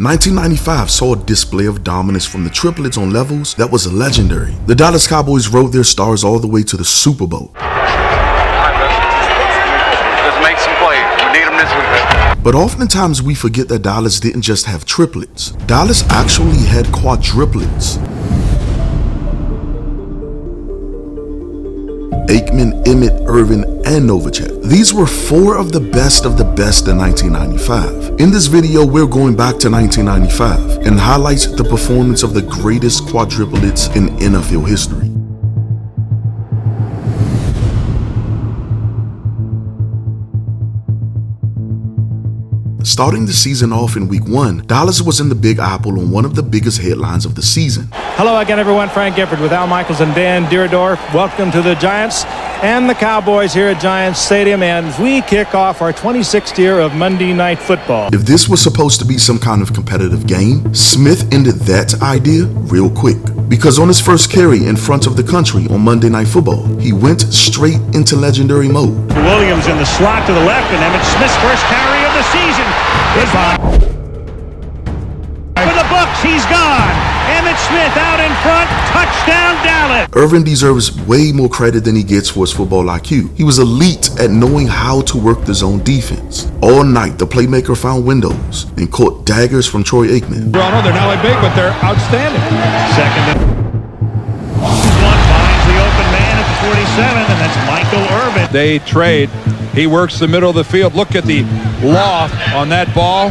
1995 saw a display of dominance from the triplets on levels that was legendary. The Dallas Cowboys rode their stars all the way to the Super Bowl. Just make some plays. We need them this week. But oftentimes we forget that Dallas didn't just have triplets. Dallas actually had quadruplets. Aikman, Emmett, Irvin, and Novacek. These were four of the best in 1995. In this video, we're going back to 1995 and highlights the performance of the greatest quadruplets in NFL history. Starting the season off in week 1, Dallas was in the Big Apple on one of the biggest headlines of the season. Hello again, everyone. Frank Gifford with Al Michaels and Dan Deerdorf. Welcome to the Giants and the Cowboys here at Giants Stadium, and we kick off our 26th year of Monday Night Football. If this was supposed to be some kind of competitive game, Smith ended that idea real quick. Because on his first carry in front of the country on Monday Night Football, he went straight into legendary mode. Williams in the slot to the left, and Emmett Smith's first carry of the season is for the Bucs. He's gone. Emmett Smith out in front. Touchdown, Dallas. Irvin deserves way more credit than he gets for his football IQ. He was elite at knowing how to work the zone defense. All night, the playmaker found windows and caught daggers from Troy Aikman. Toronto, they're not only big, but they're outstanding. Second one finds the open man at the 47, and that's Michael Irvin. They trade. He works the middle of the field. Look at the loft on that ball.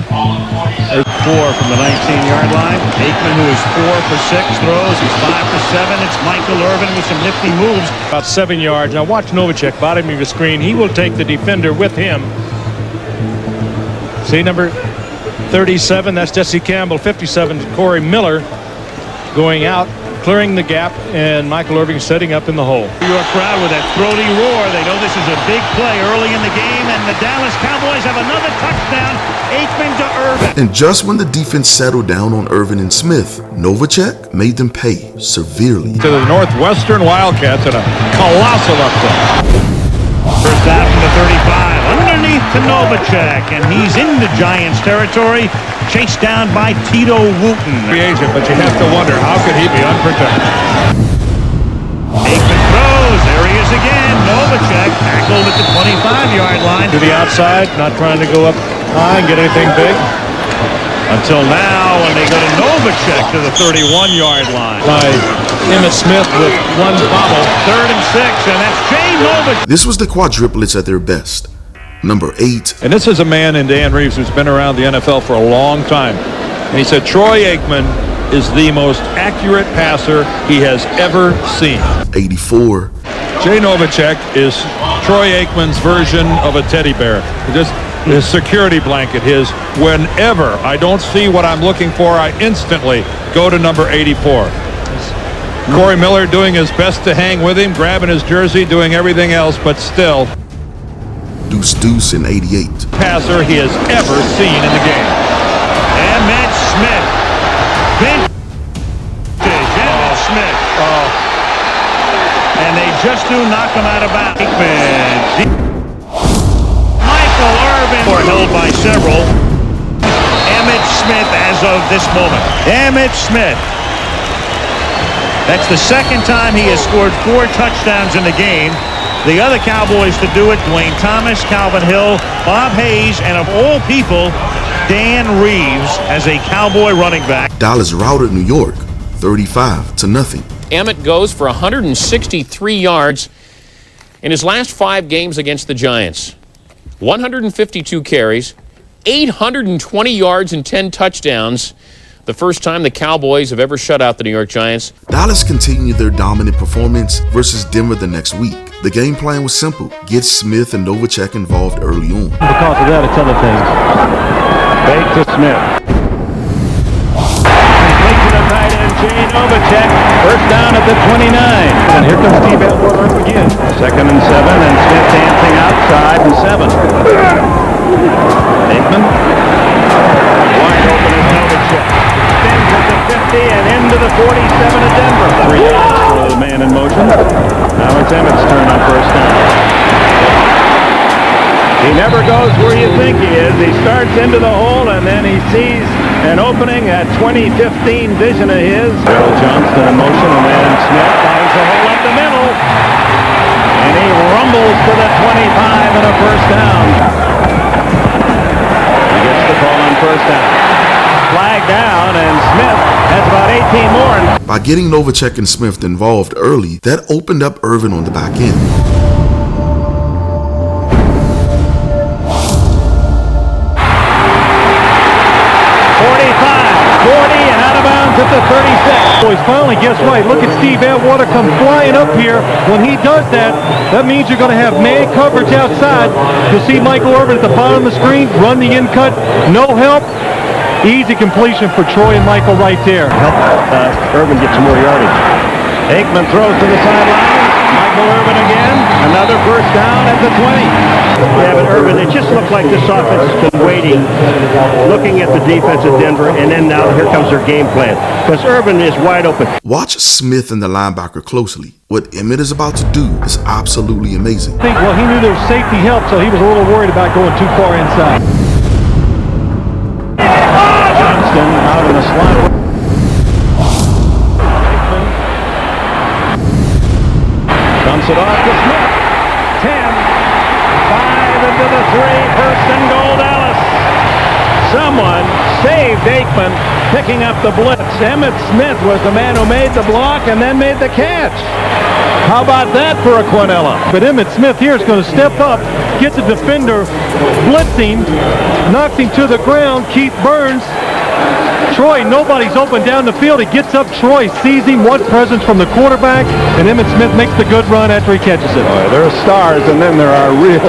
There's 4 from the 19-yard line. Aikman, who is 4 for 6 throws. He's 5 for 7. It's Michael Irvin with some nifty moves. About 7 yards. Now watch Novacek, bottom of the screen. He will take the defender with him. See number 37, that's Jesse Campbell. 57, Corey Miller going out, clearing the gap, and Michael Irvin setting up in the hole. Your crowd with that throaty roar. They know this is a big play early in the game, and the Dallas Cowboys have another touchdown. Aikman to Irvin. And just when the defense settled down on Irvin and Smith, Novacek made them pay severely. To the Northwestern Wildcats and a colossal upset. First down from the 35. Underneath to Novacek, and he's into Giants territory. Chased down by Tito Wooten. Free agent, but you have to wonder, how could he be unprotected? Aikman throws. There he is again. Novacek tackled at the 25-yard line. To the outside, not trying to go up high and get anything big. Until now, when they go to Novacek to the 31-yard line. By Emmitt Smith with one bobble. 3rd and 6, and that's Jay Novacek. This was the quadruplets at their best. Number 8. And this is a man in Dan Reeves who's been around the NFL for a long time. And he said Troy Aikman is the most accurate passer he has ever seen. 84. Jay Novacek is Troy Aikman's version of a teddy bear. Just his security blanket, his whenever I don't see what I'm looking for, I instantly go to number 84. Corey Miller doing his best to hang with him, grabbing his jersey, doing everything else, but still Deuce in 88. passer he has ever seen in the game. Emmett Smith. Vintage Emmett Smith. And they just do knock him out of bounds. Michael Irvin, held by several. Emmett Smith as of this moment. Emmett Smith. That's the second time he has scored 4 touchdowns in the game. The other Cowboys to do it, Dwayne Thomas, Calvin Hill, Bob Hayes, and of all people, Dan Reeves as a Cowboy running back. Dallas routed New York 35-0. Emmett goes for 163 yards in his last 5 games against the Giants. 152 carries, 820 yards and 10 touchdowns. The first time the Cowboys have ever shut out the New York Giants. Dallas continued their dominant performance versus Denver the next week. The game plan was simple. Get Smith and Novacek involved early on. Because of that, it's other things. Fake to Smith. Complete to the tight end, Jay Novacek. First down at the 29. And here comes Steve Elmore again. 2nd and 7, and Smith dancing outside and 7. Aikman. Wide open is Novacek. Extends at the 50 and into the 47 of Denver. 3 yards for the man in motion. Now it's Emmett's turn on first down. He never goes where you think he is. He starts into the hole, and then he sees An opening at 2015 vision of his. Bill Johnston in motion, and then Smith finds a hole up the middle. And he rumbles to the 25 and a first down. He gets the call on first down. Flag down, and Smith has about 18 more. By getting Novacek and Smith involved early, that opened up Irvin on the back end. 40 and out of bounds at the 36. Boys, finally, guess what? Look at Steve Atwater come flying up here. When he does that, that means you're going to have man coverage outside. You'll see Michael Irvin at the bottom of the screen, run the in cut, no help. Easy completion for Troy and Michael right there. Help Irvin get some more yardage. Aikman throws to the sideline. Michael Irvin again. Another first down at the 20. Yeah, but Irvin, it just looked like this offense has been waiting, looking at the defense of Denver, and then now here comes their game plan. Because Irvin is wide open. Watch Smith and the linebacker closely. What Emmett is about to do is absolutely amazing. Well, he knew there was safety help, so he was a little worried about going too far inside. Johnston out in the slot. Dumps it off to Smith. 10. 5 into the 3. First and goal, Dallas. Someone saved Aikman picking up the blitz. Emmitt Smith was the man who made the block and then made the catch. How about that for a Quinella? But Emmitt Smith here is going to step up, get the defender blitzing, knocks him to the ground. Keith Burns. Troy, nobody's open down the field. He gets up. Troy sees him. What presence from the quarterback. And Emmitt Smith makes the good run after he catches it. There are stars, and then there are real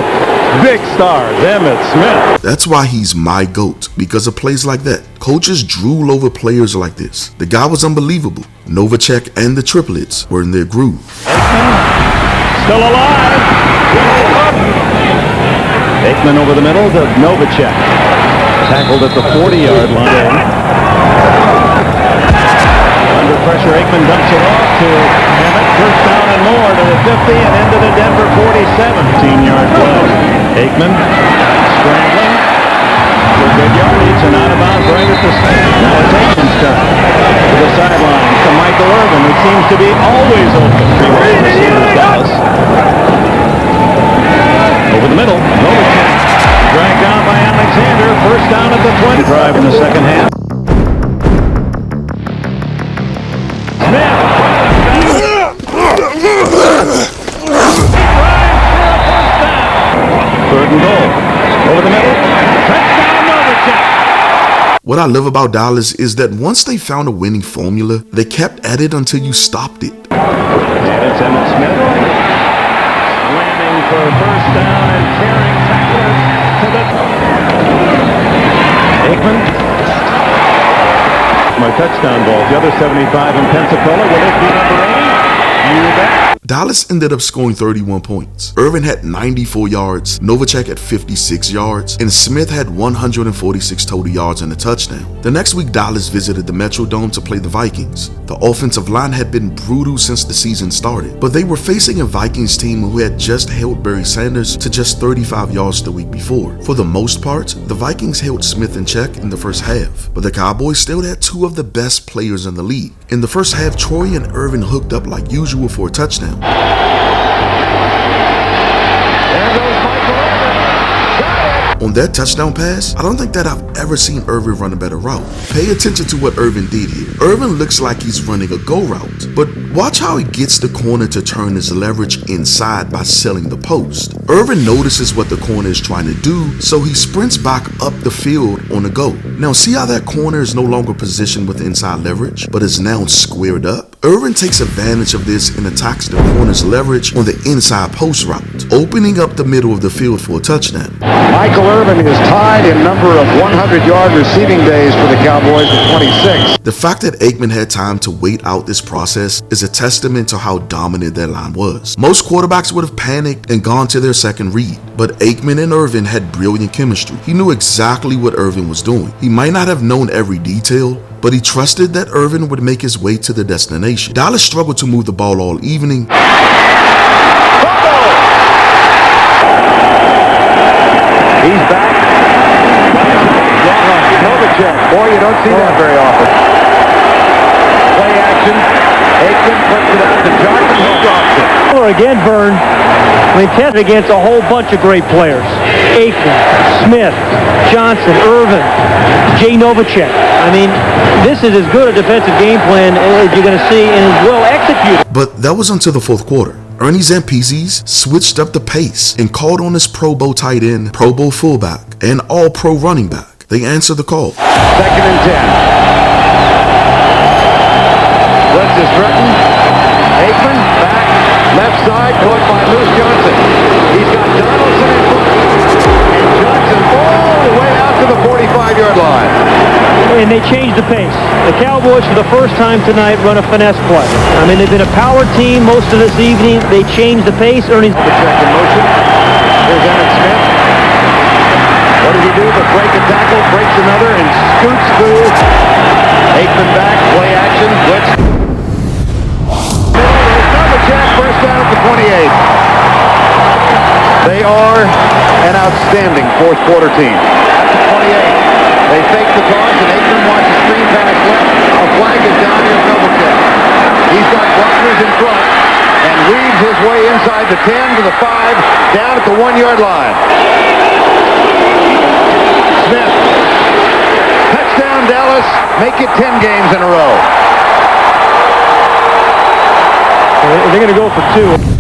big stars. Emmitt Smith. That's why he's my GOAT, because of plays like that. Coaches drool over players like this. The guy was unbelievable. Novacek and the triplets were in their groove. Aikman, still alive. Aikman over the middle to Novacek. Tackled at the 40-yard line. Under pressure, Aikman dumps it off to Emmett. First down and more to the 50 and into the Denver 47. 15-yard play. Aikman scrambling for good yardage and out of bounds right at the start. Now it's Aikman's turn to the sideline to Michael Irvin, who seems to be always open. Three wide receivers, Dallas. Over the middle, Novacek. Dragged down by Alexander. First down at the 20. Drive in the second half. Smith. Third and goal. Over the middle. Touchdown, Novacek. What I love about Dallas is that once they found a winning formula, they kept at it until you stopped it. And it's Emmitt Smith. Slamming for first down and carrying tacklers. Aikman. My touchdown ball. The other 75 in Pensacola. Will it be number 80? You bet. Dallas ended up scoring 31 points. Irvin had 94 yards, Novacek had 56 yards, and Smith had 146 total yards and a touchdown. The next week, Dallas visited the Metrodome to play the Vikings. The offensive line had been brutal since the season started, but they were facing a Vikings team who had just held Barry Sanders to just 35 yards the week before. For the most part, the Vikings held Smith in check in the first half, but the Cowboys still had two of the best players in the league. In the first half, Troy and Irvin hooked up like usual for a touchdown. There goes Michael Irvin. On that touchdown pass, I don't think that I've ever seen Irvin run a better route. Pay attention to what Irvin did here. Irvin looks like he's running a go route, but watch how he gets the corner to turn his leverage inside by selling the post. Irvin notices what the corner is trying to do, so he sprints back up the field on the go. Now see how that corner is no longer positioned with inside leverage, but is now squared up? Irvin takes advantage of this and attacks the corner's leverage on the inside post route, opening up the middle of the field for a touchdown. Michael Irvin is tied in number of 100-yard receiving days for the Cowboys at 26. The fact that Aikman had time to wait out this process is a testament to how dominant their line was. Most quarterbacks would have panicked and gone to their second read, but Aikman and Irvin had brilliant chemistry. He knew exactly what Irvin was doing. He might not have known every detail, but he trusted that Irvin would make his way to the destination. Dallas struggled to move the ball all evening. He's back. Novacek. Boy, you don't see that very often. Play action. Aikman puts it out to Johnson, who drops it. Again, Vern. I mean, tested against a whole bunch of great players. Aikman, Smith, Johnson, Irvin, Jay Novacek. I mean, this is as good a defensive game plan as you're going to see and is well executed. But that was until the fourth quarter. Ernie Zampese switched up the pace and called on his Pro Bowl tight end, Pro Bowl fullback, and All-Pro running back. They answered the call. 2nd and 10. Blitz is threatened. Aikman back, left side, caught by Moose Johnson. He's got Donaldson in front. And Johnson all the way out to the 45-yard line. And they changed the pace. The Cowboys, for the first time tonight, run a finesse play. I mean, they've been a power team most of this evening. They changed the pace. Ernie's in motion. Here's Emmett Smith. What does he do but break a tackle, breaks another, and scoots through. Aikman back, play action, blitz. There's Novacek, first down at the 28. They are an outstanding fourth quarter team. At the 28. They fake the toss, and Aikman wants a screen pass left. A flag is down here, Novacek. He's got blockers in front and weaves his way inside the 10 to the 5, down at the 1-yard line. Smith. Touchdown, Dallas. Make it 10 games in a row. they're going to go for 2.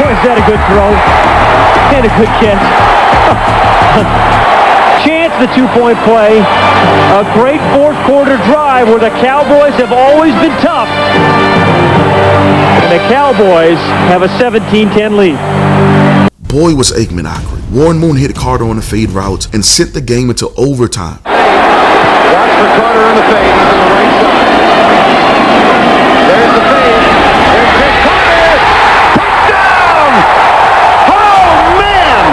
Is that a good throw? And a good catch. Chance, the 2-point play. A great fourth quarter drive where the Cowboys have always been tough. And the Cowboys have a 17-10 lead. Boy, was Aikman accurate. Warren Moon hit Carter on the fade route and sent the game into overtime. Watch for Carter on the fade. He's on the right side. There's the fade. There's Chris Carter. Touchdown! Oh, man!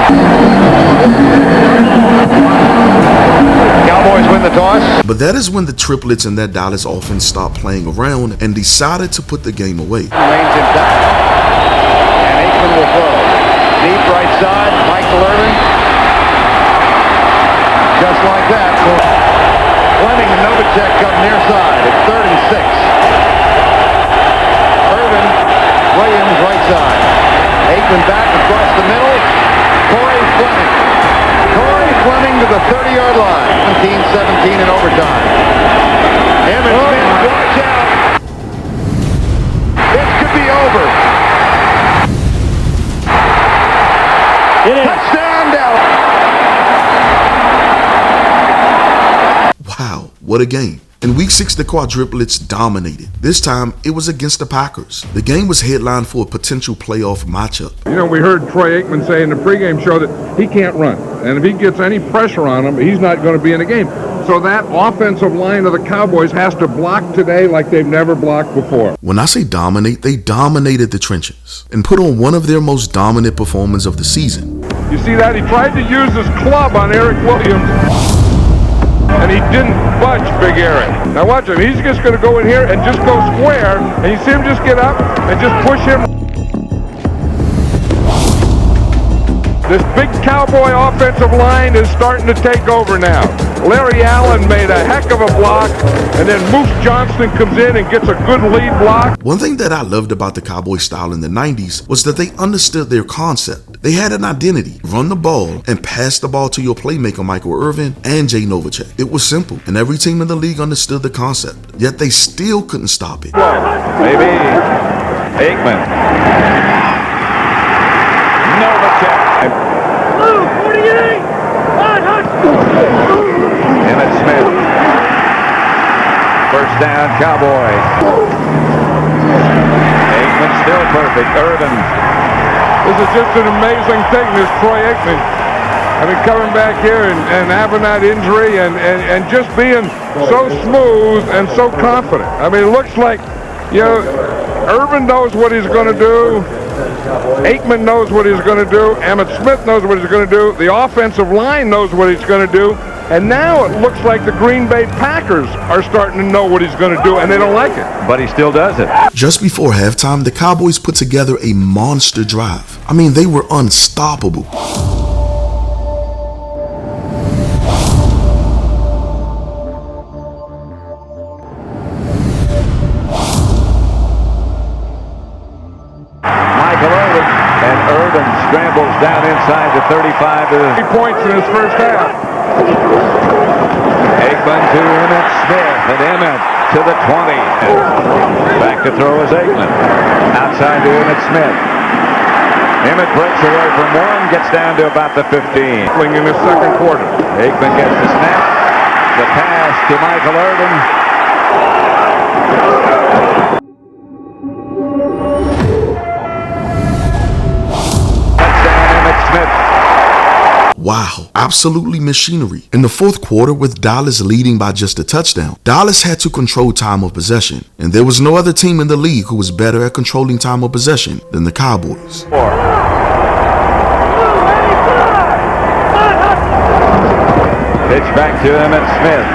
Cowboys win the toss. But that is when the triplets and that Dallas offense stopped playing around and decided to put the game away. Lanes him back. And Aikman will throw. Deep right side, Michael Irvin. Just like that. Fleming and Novacek come near side. It's 3rd and 6. Irvin, Williams right side. Aikman back across the middle. Corey Fleming. Corey Fleming to the 30-yard line. 17-17 in overtime. Emmett Smith, watch out. This could be over. It is. Touchdown, Dallas. Wow, what a game. In week 6, the Quadruplets dominated. This time, it was against the Packers. The game was headlined for a potential playoff matchup. You know, we heard Troy Aikman say in the pregame show that he can't run. And if he gets any pressure on him, he's not going to be in the game. So that offensive line of the Cowboys has to block today like they've never blocked before. When I say dominate, they dominated the trenches and put on one of their most dominant performances of the season. You see that? He tried to use his club on Eric Williams, and he didn't budge Big Eric. Now watch him. He's just going to go in here and just go square, and you see him just get up and just push him. This big Cowboy offensive line is starting to take over now. Larry Allen made a heck of a block, and then Moose Johnston comes in and gets a good lead block. One thing that I loved about the Cowboy style in the 90s was that they understood their concept. They had an identity: run the ball and pass the ball to your playmaker Michael Irvin and Jay Novacek. It was simple, and every team in the league understood the concept, yet they still couldn't stop it. Maybe Aikman. Novacek. 48! Emmett Smith. First down, Cowboys. Aikman still perfect. Irvin. This is just an amazing thing, this Troy Aikman. I mean, coming back here and having that injury and just being so smooth and so confident. I mean, it looks like, you know, Irvin knows what he's going to do. Aikman knows what he's going to do. Emmett Smith knows what he's going to do. The offensive line knows what he's going to do. And now it looks like the Green Bay Packers are starting to know what he's going to do, and they don't like it. But he still does it. Just before halftime, the Cowboys put together a monster drive. I mean, they were unstoppable. Scrambles down inside the 35 to 3 points in his first half. Aikman to Emmett Smith, and Emmett to the 20. Back to throw is Aikman. Outside to Emmett Smith. Emmett breaks away from one, gets down to about the 15. In the second quarter. Aikman gets the snap. The pass to Michael Irvin. Wow, absolutely machinery. In the fourth quarter, with Dallas leading by just a touchdown, Dallas had to control time of possession, and there was no other team in the league who was better at controlling time of possession than the Cowboys. Pitch back to Emmitt Smith.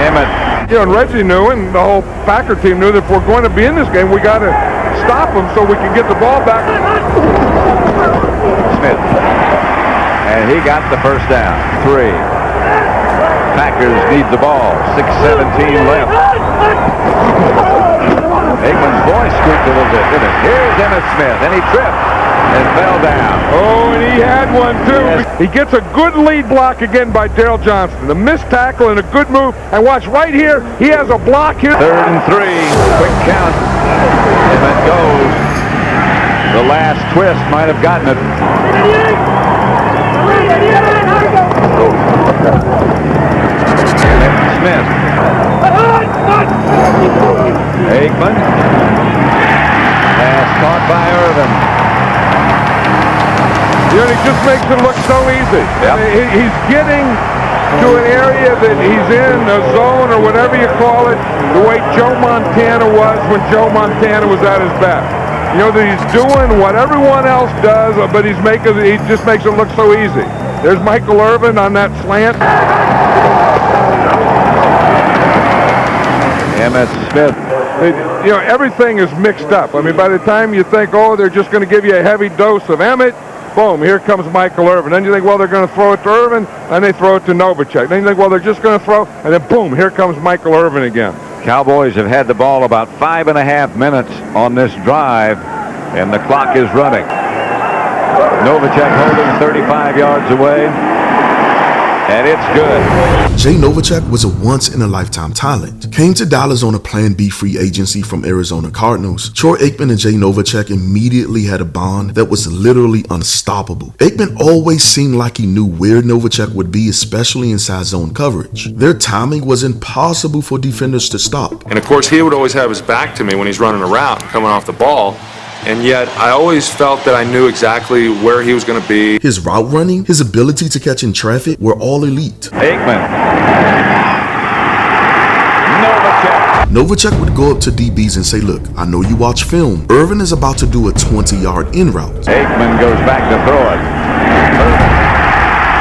Emmett. You know, and Reggie knew, and the whole Packer team knew that if we're going to be in this game, we got to stop them so we can get the ball back. Smith. And he got the first down. 3. Packers need the ball. 6:17 left. Aikman's voice squeaked a little bit, didn't it? Here's Emmitt Smith, and he tripped and fell down. Oh, and he had one too. Yes. He gets a good lead block again by Daryl Johnston. A missed tackle and a good move. And watch right here, he has a block here. 3rd and 3. Quick count. Emmett goes. The last twist might have gotten it. Emmett Smith. Aikman. Pass caught by Irvin. You know, he just makes it look so easy. Yep. He's getting to an area that he's in, a zone or whatever you call it, the way Joe Montana was when Joe Montana was at his best. You know, that he's doing what everyone else does, but he just makes it look so easy. There's Michael Irvin on that slant. Emmitt Smith. You know, everything is mixed up. I mean, by the time you think, oh, they're just going to give you a heavy dose of Emmett, boom, here comes Michael Irvin. Then you think, well, they're going to throw it to Irvin, and they throw it to Novacek. Then you think, well, they're just going to throw, and then boom, here comes Michael Irvin again. Cowboys have had the ball about 5.5 minutes on this drive, and the clock is running. Novacek holding 35 yards away, and it's good. Jay Novacek was a once-in-a-lifetime talent. Came to Dallas on a Plan B free agency from Arizona Cardinals. Troy Aikman and Jay Novacek immediately had a bond that was literally unstoppable. Aikman always seemed like he knew where Novacek would be, especially inside zone coverage. Their timing was impossible for defenders to stop. And of course, he would always have his back to me when he's running a route, coming off the ball. And yet, I always felt that I knew exactly where he was going to be. His route running, his ability to catch in traffic were all elite. Aikman. Novacek would go up to DBs and say, look, I know you watch film. Irvin is about to do a 20-yard in route. Aikman goes back to throw it.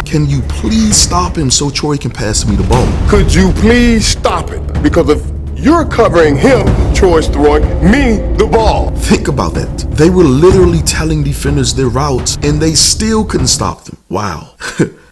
Can you please stop him so Troy can pass me the ball? Could you please stop it? Because if you're covering him, Troy's throwing me the ball. Think about that. They were literally telling defenders their routes, and they still couldn't stop them. Wow.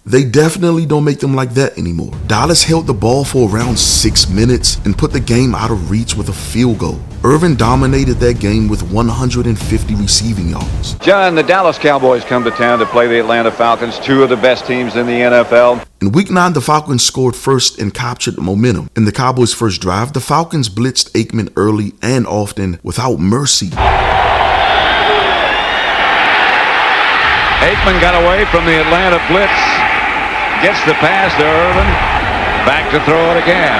They definitely don't make them like that anymore. Dallas held the ball for around 6 minutes and put the game out of reach with a field goal. Irvin dominated that game with 150 receiving yards. John, the Dallas Cowboys come to town to play the Atlanta Falcons, 2 of the best teams in the NFL. In Week 9, the Falcons scored first and captured momentum. In the Cowboys' first drive, the Falcons blitzed Aikman early and often without mercy. Aikman got away from the Atlanta blitz. Gets the pass to Irvin. Back to throw it again.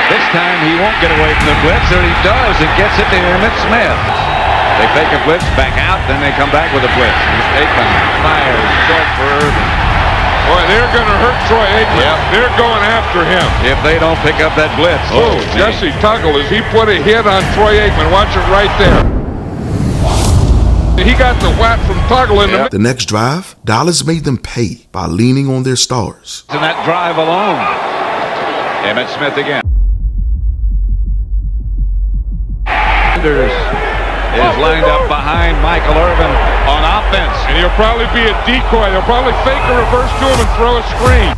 This time he won't get away from the blitz, or he does, and gets it to Emmitt Smith. They fake a blitz, back out, then they come back with a blitz. Aikman fires short for Irvin. Boy, they're going to hurt Troy Aikman. Yep. They're going after him. If they don't pick up that blitz. Oh, Jesse Tuggle, as he put a hit on Troy Aikman. Watch it right there. He got the whack from Tuggle in the The next drive, Dallas made them pay by leaning on their stars. In that drive alone. Emmitt Smith again. Sanders is lined up behind Michael Irvin on offense. And he'll probably be a decoy. They'll probably fake a reverse to him and throw a screen.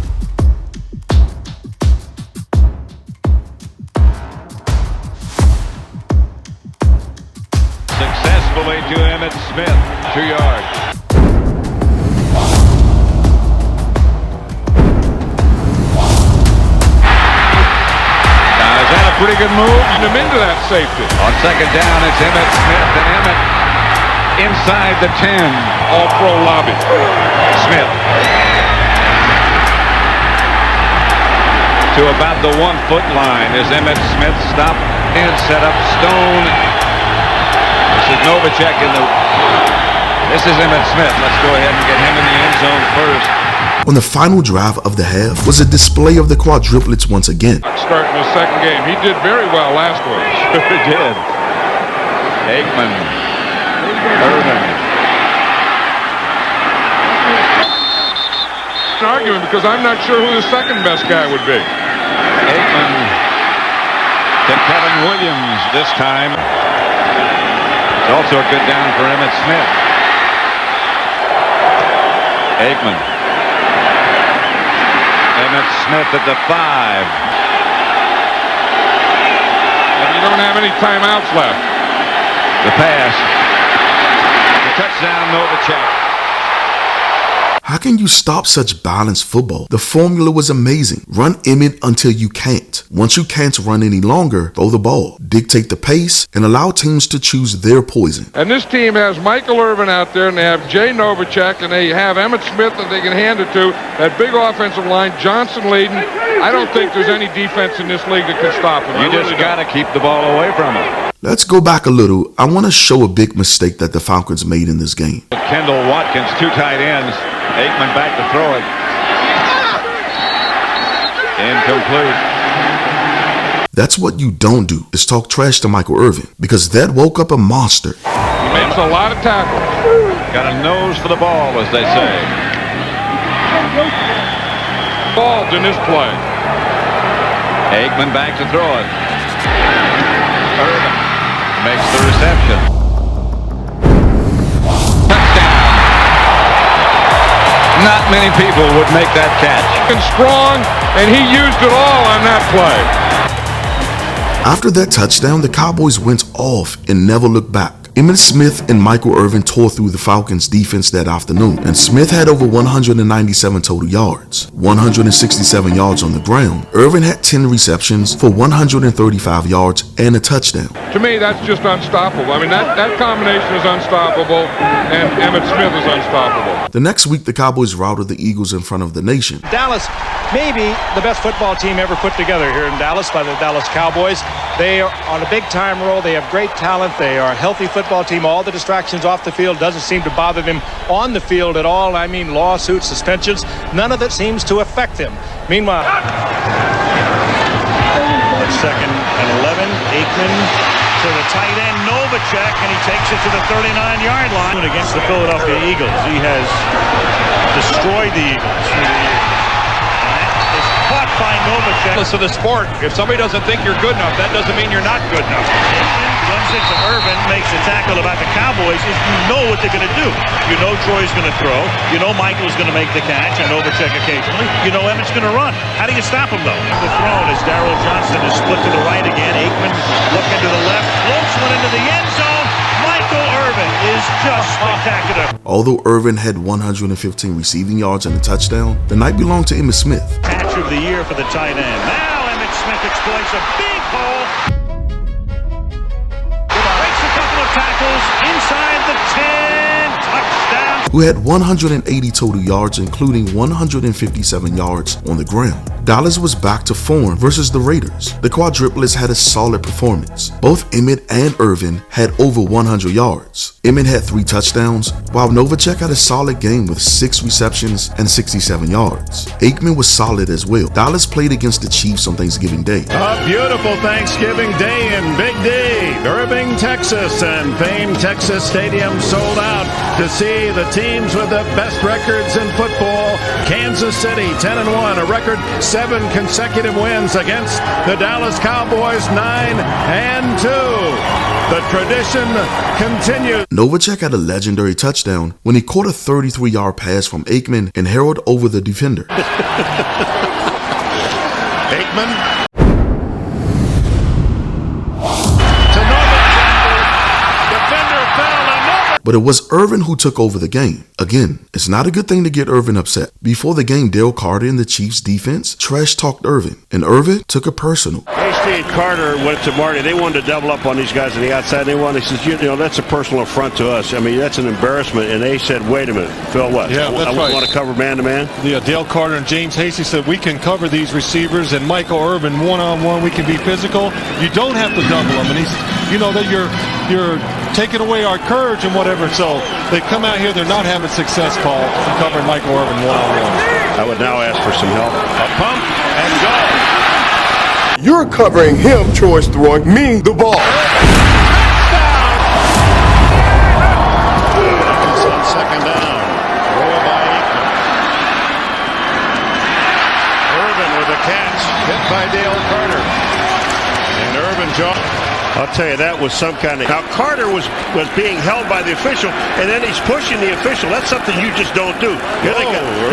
Successfully to Emmitt Smith, 2 yards. Now, is that a pretty good move? Him into that safety. On second down, it's Emmitt Smith, and Emmitt inside the 10. All-pro lobby. Smith to about the 1-foot line as Emmitt Smith stopped and set up Stone. This is Novacek in the... This is Emmitt Smith. Let's go ahead and get him in the end zone first. On the final drive of the half was a display of the quadruplets once again. Starting the second game. He did very well last week. Sure did. Aikman. Irvin. Arguing because I'm not sure who the second best guy would be. Aikman to Kevin Williams this time. It's also a good down for Emmitt Smith. Aikman. Emmitt Smith at the 5. And you don't have any timeouts left. The pass. The touchdown, Novacek. How can you stop such balanced football? The formula was amazing. Run Emmett until you can't. Once you can't run any longer, throw the ball, dictate the pace, and allow teams to choose their poison. And this team has Michael Irvin out there, and they have Jay Novacek, and they have Emmitt Smith that they can hand it to. That big offensive line, Johnson leading. I don't think there's any defense in this league that can stop him. You just got to keep the ball away from him. Let's go back a little. I want to show a big mistake that the Falcons made in this game. Kendall Watkins, 2 tight ends. Aikman back to throw it. Incomplete. That's what you don't do, is talk trash to Michael Irvin, because that woke up a monster. He makes a lot of tackles. Got a nose for the ball, as they say. Involved in this play. Aikman back to throw it. Irvin makes the reception. Touchdown. Not many people would make that catch. And strong, and he used it all on that play. After that touchdown, the Cowboys went off and never looked back. Emmitt Smith and Michael Irvin tore through the Falcons' defense that afternoon, and Smith had over 197 total yards, 167 yards on the ground. Irvin had 10 receptions for 135 yards and a touchdown. To me, that's just unstoppable. I mean, that combination is unstoppable, and Emmitt Smith is unstoppable. The next week, the Cowboys routed the Eagles in front of the nation. Dallas, maybe the best football team ever put together here in Dallas by the Dallas Cowboys. They are on a big-time roll. They have great talent. They are a healthy football team. All the distractions off the field doesn't seem to bother them on the field at all. I mean, lawsuits, suspensions, none of it seems to affect them. Meanwhile, second and 11. Aikman to the tight end, Novacek, and he takes it to the 39-yard line against the Philadelphia Eagles. He has destroyed the Eagles through the years. And that is caught by Novacek. Listen to the sport. If somebody doesn't think you're good enough, that doesn't mean you're not good enough. Runs it to Irvin, makes a tackle about the Cowboys. Is you know what they're going to do. You know Troy's going to throw. You know Michael's going to make the catch, and Novacek occasionally. You know Emmitt's going to run. How do you stop him, though? The throw as Darryl Johnson is split to the right again. Aikman looking to the left. Floats one into the end zone. Michael Irvin is just spectacular. Although Irvin had 115 receiving yards and a touchdown, the night belonged to Emmitt Smith. Catch of the year for the tight end. Now Emmitt Smith exploits a big hole. Breaks a couple of tackles inside the 10. Touchdown. Who had 180 total yards, including 157 yards on the ground. Dallas was back to form versus the Raiders. The Quadruplets had a solid performance. Both Emmett and Irvin had over 100 yards. Emmett had 3 touchdowns, while Novacek had a solid game with 6 receptions and 67 yards. Aikman was solid as well. Dallas played against the Chiefs on Thanksgiving Day. A beautiful Thanksgiving Day in Big D, Irving, Texas, and famed Texas Stadium sold out to see the teams with the best records in football. Kansas City 10-1, a record 7 consecutive wins against the Dallas Cowboys 9-2. The tradition continues. Novacek had a legendary touchdown when he caught a 33-yard pass from Aikman and harrowed over the defender. Aikman. But it was Irvin who took over the game. Again, it's not a good thing to get Irvin upset. Before the game, Dale Carter and the Chiefs defense trash-talked Irvin, and Irvin took it personal. Hasty and Carter went to Marty. They wanted to double up on these guys on the outside. They said, you know, that's a personal affront to us. I mean, that's an embarrassment. And they said, wait a minute, Phil, what? Yeah, that's I right. want to cover man-to-man? Yeah, Dale Carter and James Hasty said we can cover these receivers, and Michael Irvin one-on-one. We can be physical. You don't have to double them, and he's, you know, that you're taking away our courage and whatever. So they come out here, they're not having success, Paul, in covering Michael Irvin one-on-one. I would now ask for some help. A pump and go. You're covering him, choice throwing me the ball. It's on second down. Roll by Aikman. Irvin with a catch. Hit by Dale Carter. And Irvin I'll tell you, that was some kind of... Now, Carter was being held by the official, and then he's pushing the official. That's something you just don't do.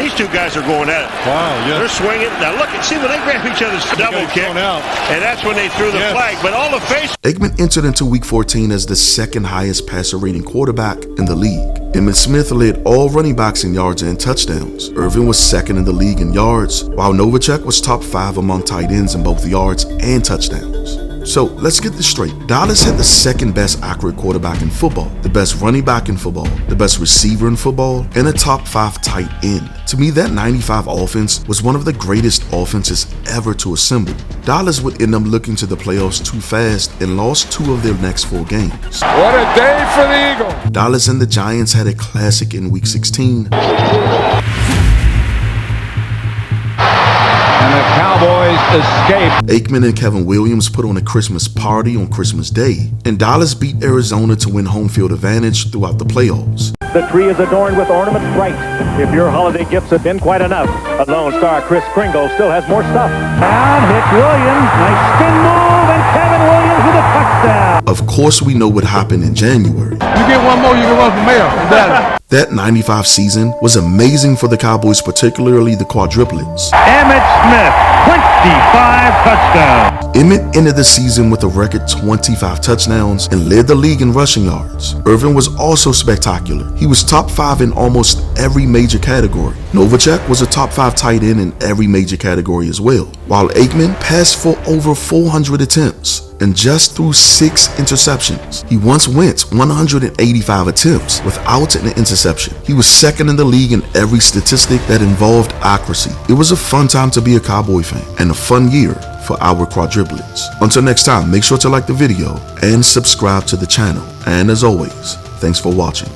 These two guys are going at it. Wow, yeah. They're swinging. Now, look, see, when they grab each other's double kick, and that's when they threw the flag. But all the face... Aikman entered into Week 14 as the second highest passer rating quarterback in the league. Emmitt Smith led all running backs in yards and touchdowns. Irvin was second in the league in yards, while Novacek was top 5 among tight ends in both yards and touchdowns. So let's get this straight. Dallas had the second best accurate quarterback in football, the best running back in football, the best receiver in football, and a top 5 tight end. To me, that 95 offense was one of the greatest offenses ever to assemble. Dallas would end up looking to the playoffs too fast and lost 2 of their next 4 games. What a day for the Eagles. Dallas and the Giants had a classic in Week 16. And the Cowboys escape. Aikman and Kevin Williams put on a Christmas party on Christmas Day, and Dallas beat Arizona to win home field advantage throughout the playoffs. The tree is adorned with ornaments bright. If your holiday gifts have been quite enough, a Lone Star Chris Kringle still has more stuff. And Hick Williams, nice spin move, and Kevin Williams with a touchdown. Of course, we know what happened in January. You get one more, you can run for mayor. That 95 season was amazing for the Cowboys, particularly the Quadruplets. Emmitt Smith, 25 touchdowns. Emmett ended the season with a record 25 touchdowns and led the league in rushing yards. Irvin was also spectacular. He was top 5 in almost every major category. Novacek was a top 5 tight end in every major category as well, while Aikman passed for over 400 attempts and just threw 6 interceptions. He once went 185 attempts without an interception. He was second in the league in every statistic that involved accuracy. It was a fun time to be a Cowboy fan and a fun year for our Quadruplets. Until next time, make sure to like the video and subscribe to the channel. And as always, thanks for watching.